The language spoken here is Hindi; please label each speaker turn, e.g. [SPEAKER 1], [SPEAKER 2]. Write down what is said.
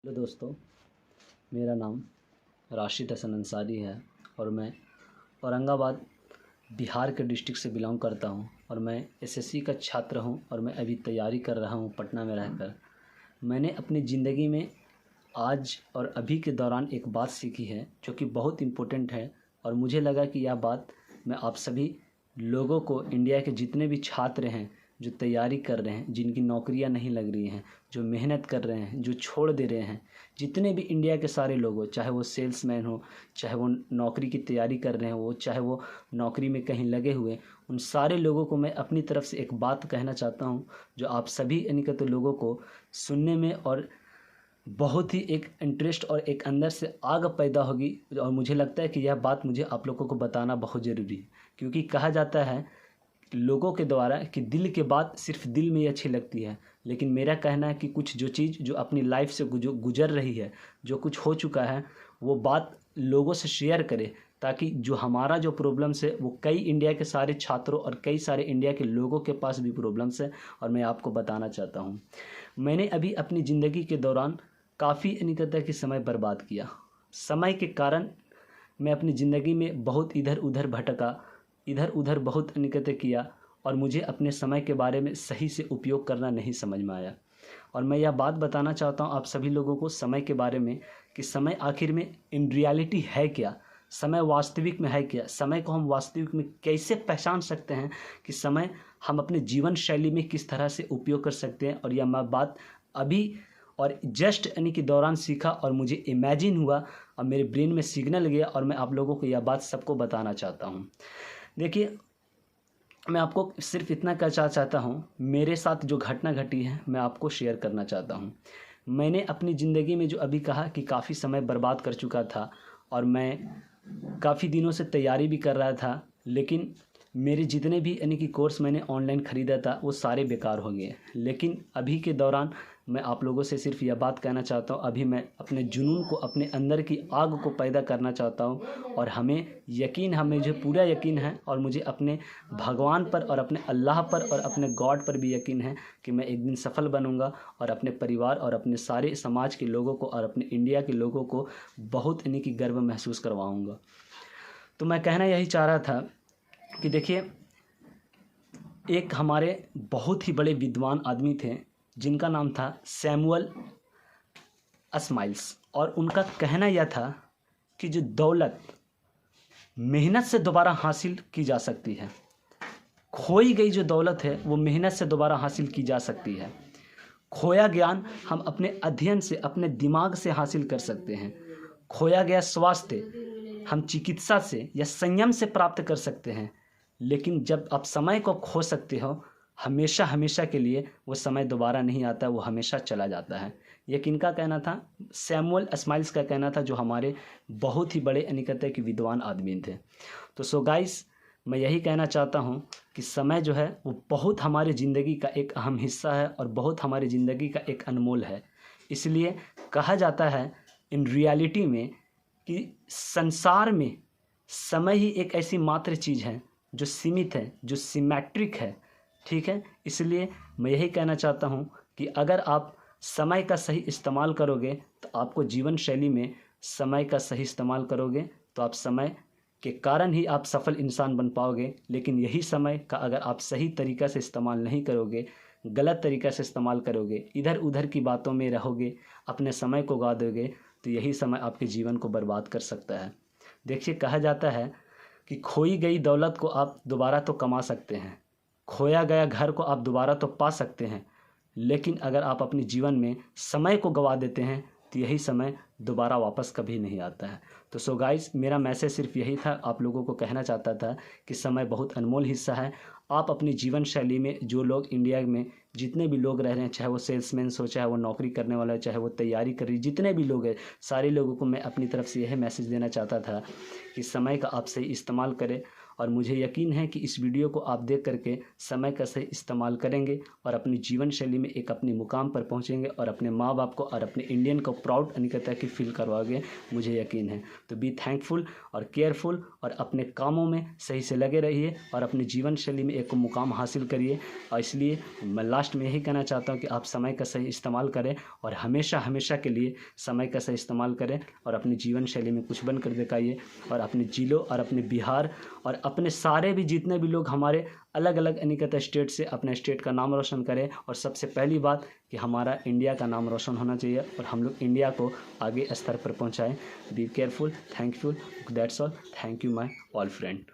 [SPEAKER 1] हेलो दोस्तों, मेरा नाम राशिद हसन अंसारी है और मैं औरंगाबाद बिहार के डिस्ट्रिक्ट से बिलोंग करता हूं और मैं एसएससी का छात्र हूं और मैं अभी तैयारी कर रहा हूं पटना में रहकर। मैंने अपनी ज़िंदगी में आज और अभी के दौरान एक बात सीखी है जो कि बहुत इम्पोर्टेंट है और मुझे लगा कि यह बात मैं आप सभी लोगों को, इंडिया के जितने भी छात्र हैं जो तैयारी कर रहे हैं, जिनकी नौकरियां नहीं लग रही हैं, जो मेहनत कर रहे हैं, जो छोड़ दे रहे हैं, जितने भी इंडिया के सारे लोग हो, चाहे वो सेल्समैन हो, चाहे वो नौकरी की तैयारी कर रहे हो, चाहे वो नौकरी में कहीं लगे हुए, उन सारे लोगों को मैं अपनी तरफ से एक बात कहना चाहता हूं जो आप सभी यानी लोगों को सुनने में और बहुत ही एक इंटरेस्ट और एक अंदर से आग पैदा होगी। और मुझे लगता है कि यह बात मुझे आप लोगों को बताना बहुत ज़रूरी है, क्योंकि कहा जाता है लोगों के द्वारा कि दिल के बात सिर्फ दिल में ही अच्छी लगती है। लेकिन मेरा कहना है कि कुछ जो चीज़ जो अपनी लाइफ से गुजर रही है, जो कुछ हो चुका है, वो बात लोगों से शेयर करें, ताकि जो हमारा जो प्रॉब्लम्स है वो कई इंडिया के सारे छात्रों और कई सारे इंडिया के लोगों के पास भी प्रॉब्लम्स है और मैं आपको बताना चाहता हूँ। मैंने अभी अपनी ज़िंदगी के दौरान काफ़ी कहता कि समय बर्बाद किया। समय के कारण मैं अपनी ज़िंदगी में बहुत इधर उधर भटका, इधर उधर बहुत कहते किया और मुझे अपने समय के बारे में सही से उपयोग करना नहीं समझ में आया। और मैं यह बात बताना चाहता हूँ आप सभी लोगों को समय के बारे में कि समय आखिर में इन रियलिटी है क्या, समय वास्तविक में है क्या, समय को हम वास्तविक में कैसे पहचान सकते हैं कि समय हम अपने जीवन शैली में किस तरह से उपयोग कर सकते हैं। और यह मैं बात अभी और जस्ट के दौरान सीखा और मुझे इमेजिन हुआ और मेरे ब्रेन में सिग्नल गया और मैं आप लोगों को यह बात सबको बताना चाहता हूँ। देखिए, मैं आपको सिर्फ इतना कहना चाहता हूँ, मेरे साथ जो घटना घटी है मैं आपको शेयर करना चाहता हूँ। मैंने अपनी ज़िंदगी में जो अभी कहा कि काफ़ी समय बर्बाद कर चुका था और मैं काफ़ी दिनों से तैयारी भी कर रहा था, लेकिन मेरे जितने भी कोर्स मैंने ऑनलाइन ख़रीदा था वो सारे बेकार हो गए। लेकिन अभी के दौरान मैं आप लोगों से सिर्फ यह बात कहना चाहता हूँ, अभी मैं अपने जुनून को, अपने अंदर की आग को पैदा करना चाहता हूँ और मुझे पूरा यकीन है और मुझे अपने भगवान पर और अपने अल्लाह पर और अपने गॉड पर भी यकीन है कि मैं एक दिन सफल बनूंगा और अपने परिवार और अपने सारे समाज के लोगों को और अपने इंडिया के लोगों को बहुत गर्व महसूस करवाऊँगा। तो मैं कहना यही चाह रहा था कि देखिए, एक हमारे बहुत ही बड़े विद्वान आदमी थे जिनका नाम था सैमुअल स्माइल्स, और उनका कहना यह था कि जो दौलत मेहनत से दोबारा हासिल की जा सकती है, खोई गई जो दौलत है वो मेहनत से दोबारा हासिल की जा सकती है। खोया ज्ञान हम अपने अध्ययन से, अपने दिमाग से हासिल कर सकते हैं। खोया गया स्वास्थ्य हम चिकित्सा से या संयम से प्राप्त कर सकते हैं। लेकिन जब आप समय को खो सकते हो, हमेशा हमेशा के लिए वो समय दोबारा नहीं आता, वो हमेशा चला जाता है। ये किनका कहना था? सैमुअल स्माइल्स का कहना था, जो हमारे बहुत ही बड़े कहते हैं कि विद्वान आदमी थे। तो सो गाइस, मैं यही कहना चाहता हूँ कि समय जो है वो बहुत हमारी ज़िंदगी का एक अहम हिस्सा है और बहुत हमारी ज़िंदगी का एक अनमोल है। इसलिए कहा जाता है इन रियलिटी में कि संसार में समय ही एक ऐसी मात्र चीज़ है जो सीमित है, जो सिमेट्रिक है, ठीक है। इसलिए मैं यही कहना चाहता हूँ कि अगर आप समय का सही इस्तेमाल करोगे तो आपको जीवन शैली में समय का सही इस्तेमाल करोगे तो आप समय के कारण ही आप सफल इंसान बन पाओगे। लेकिन यही समय का अगर आप सही तरीक़ा से इस्तेमाल नहीं करोगे, गलत तरीक़ा से इस्तेमाल करोगे, इधर उधर की बातों में रहोगे, अपने समय को गा दोगे, तो यही समय आपके जीवन को बर्बाद कर सकता है। देखिए, कहा जाता है कि खोई गई दौलत को आप दोबारा तो कमा सकते हैं, खोया गया घर को आप दोबारा तो पा सकते हैं, लेकिन अगर आप अपने जीवन में समय को गवा देते हैं तो यही समय दोबारा वापस कभी नहीं आता है। तो सो गाइस, मेरा मैसेज सिर्फ यही था, आप लोगों को कहना चाहता था कि समय बहुत अनमोल हिस्सा है। आप अपनी जीवन शैली में, जो लोग इंडिया में जितने भी लोग रह रहे हैं, चाहे वो सेल्समैन हो, चाहे वो नौकरी करने वाला है, चाहे वो तैयारी कर रही, जितने भी लोग हैं, सारे लोगों को मैं अपनी तरफ से यह मैसेज देना चाहता था कि समय का आप सही इस्तेमाल करें और मुझे यकीन है कि इस वीडियो को आप देख करके समय का सही इस्तेमाल करेंगे और अपनी जीवन शैली में एक अपनी मुकाम पर पहुंचेंगे और अपने माँ बाप को और अपने इंडियन को प्राउड अनिकता की फील करवाओगे, मुझे यकीन है। तो बी थैंकफुल और केयरफुल और अपने कामों में सही से लगे रहिए और अपनी जीवन शैली में एक मुकाम हासिल करिए। और इसलिए मैं लास्ट में यही कहना चाहता हूँ कि आप समय का सही इस्तेमाल करें और हमेशा हमेशा के लिए समय का सही इस्तेमाल करें और अपनी जीवन शैली में कुछ बनकर दिखाइए और अपने जिलों और अपने बिहार और अपने सारे भी जितने भी लोग हमारे अलग अलग अनिकत स्टेट से अपने स्टेट का नाम रोशन करें। और सबसे पहली बात कि हमारा इंडिया का नाम रोशन होना चाहिए और हम लोग इंडिया को आगे स्तर पर पहुंचाएं। Be careful, thankful, that's all, thank you my all friend.